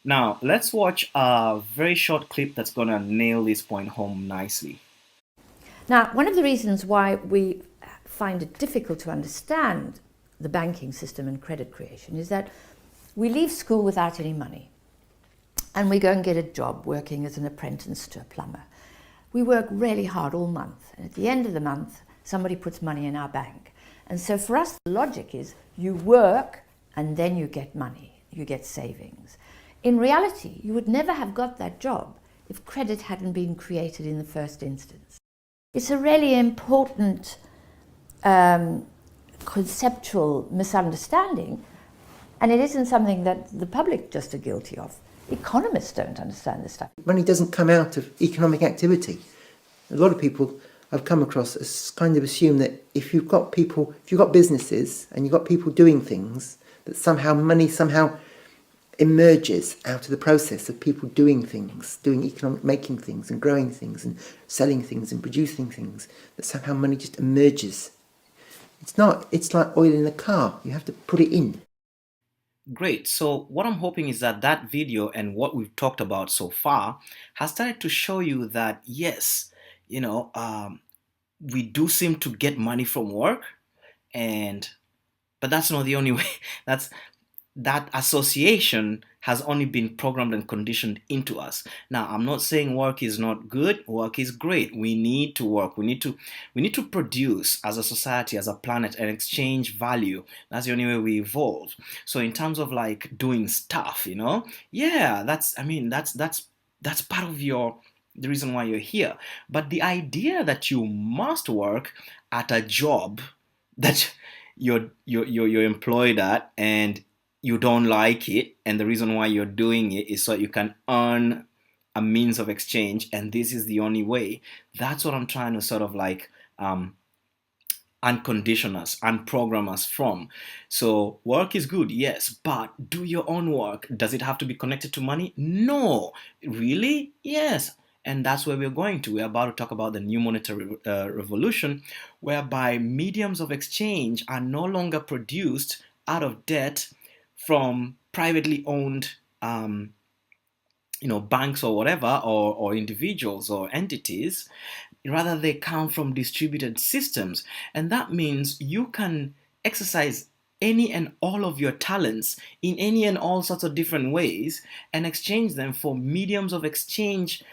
Now, let's watch a very short clip that's going to nail this point home nicely. Now, one of the reasons why we find it difficult to understand the banking system and credit creation is that we leave school without any money and we go and get a job working as an apprentice to a plumber. We work really hard all month, and at the end of the month, somebody puts money in our bank. And so for us, the logic is you work and then you get money, you get savings. In reality, you would never have got that job if credit hadn't been created in the first instance. It's a really important conceptual misunderstanding, and it isn't something that the public just are guilty of. Economists don't understand this stuff. Money doesn't come out of economic activity. A lot of people I've come across kind of assume that if you've got businesses and you've got people doing things, that somehow money somehow emerges out of the process of people doing things, making things and growing things and selling things and producing things, that somehow money just emerges. It's not. It's like oil in a car. You have to put it in. Great. So what I'm hoping is that that video and what we've talked about so far has started to show you that yes, we do seem to get money from work, and but that's not the only way. That's that association has only been programmed and conditioned into us. Now, I'm not saying work is not good. Work is great. We need to work. We need to produce as a society, as a planet, and exchange value. That's the only way we evolve. So in terms of like doing stuff, yeah, that's part of the reason why you're here. But the idea that you must work at a job that you're employed at and you don't like it, and the reason why you're doing it is so you can earn a means of exchange, and this is the only way. That's what I'm trying to sort of like uncondition us, unprogram us from. So work is good, yes, but do your own work. Does it have to be connected to money? No. Really? Yes. And that's where we're going to. We're about to talk about the new monetary revolution, whereby mediums of exchange are no longer produced out of debt from privately owned banks or whatever, or individuals or entities. Rather, they come from distributed systems, and that means you can exercise any and all of your talents in any and all sorts of different ways and exchange them for mediums of exchange,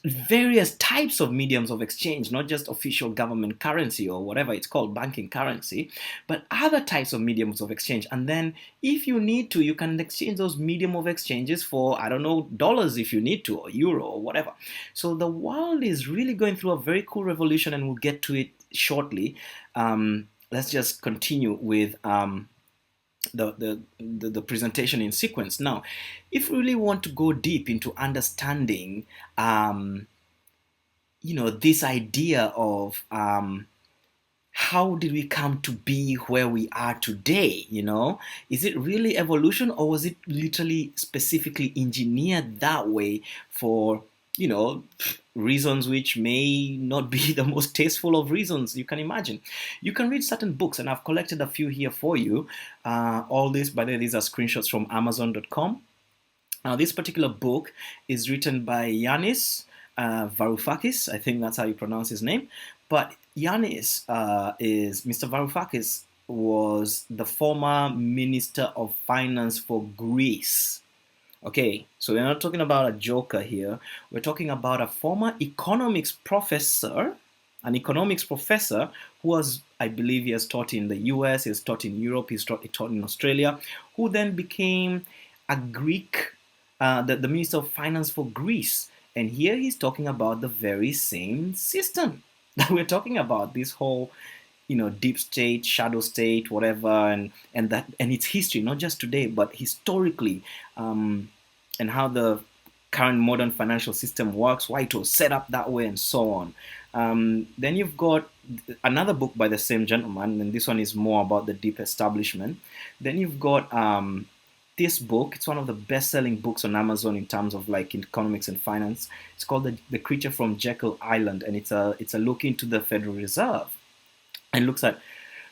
various types of mediums of exchange, not just official government currency or whatever it's called, banking currency, but other types of mediums of exchange. And then if you need to, you can exchange those medium of exchanges for, I don't know, dollars if you need to, or euro or whatever. So the world is really going through a very cool revolution, and we'll get to it shortly. Let's just continue with the presentation in sequence. Now, if we really want to go deep into understanding, this idea of how did we come to be where we are today? Is it really evolution, or was it literally specifically engineered that way for reasons which may not be the most tasteful of reasons you can imagine? You can read certain books, and I've collected a few here for you. All this, by the way, these are screenshots from Amazon.com. Now, this particular book is written by Yanis Varoufakis. I think that's how you pronounce his name. But Yanis is Mr. Varoufakis was the former Minister of Finance for Greece. Okay, so we're not talking about a joker here. We're talking about a former economics professor, who was, I believe, he has taught in the US, he has taught in Europe, he taught in Australia, who then became a Greek, the Minister of Finance for Greece. And here he's talking about the very same system that we're talking about, this whole deep state, shadow state, whatever, and its history, not just today, but historically, and how the current modern financial system works, why it was set up that way, and so on. Then you've got another book by the same gentleman, and this one is more about the deep establishment. Then you've got this book. It's one of the best-selling books on Amazon in terms of like economics and finance. It's called the Creature from Jekyll Island, and it's a look into the Federal Reserve, and looks at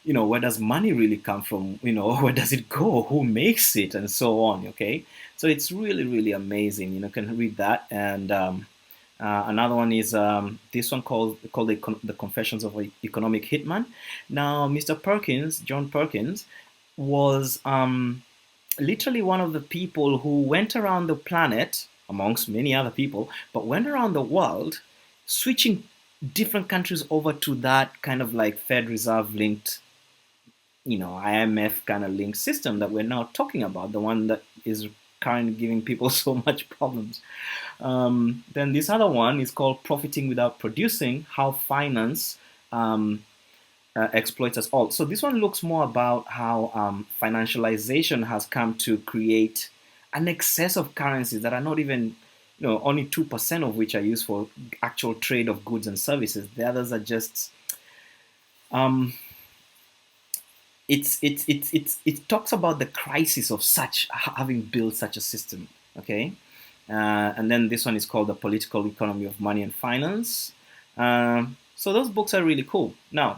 where does money really come from? Where does it go? Who makes it, and so on. Okay, so it's really, really amazing. Can read that. And another one is this one called the Confessions of an Economic Hitman. Now, Mr. Perkins, John Perkins, was literally one of the people who went around the planet, amongst many other people, but went around the world, switching different countries over to that kind of like Fed Reserve linked, IMF kind of linked system that we're now talking about, the one that is currently giving people so much problems. Then this other one is called Profiting Without Producing: How Finance Exploits Us All. So this one looks more about how financialization has come to create an excess of currencies that are not even, only 2% of which are used for actual trade of goods and services. The others are just, um, it talks about the crisis of such having built such a system. Okay, and then this one is called The Political Economy of Money and Finance. So those books are really cool. Now,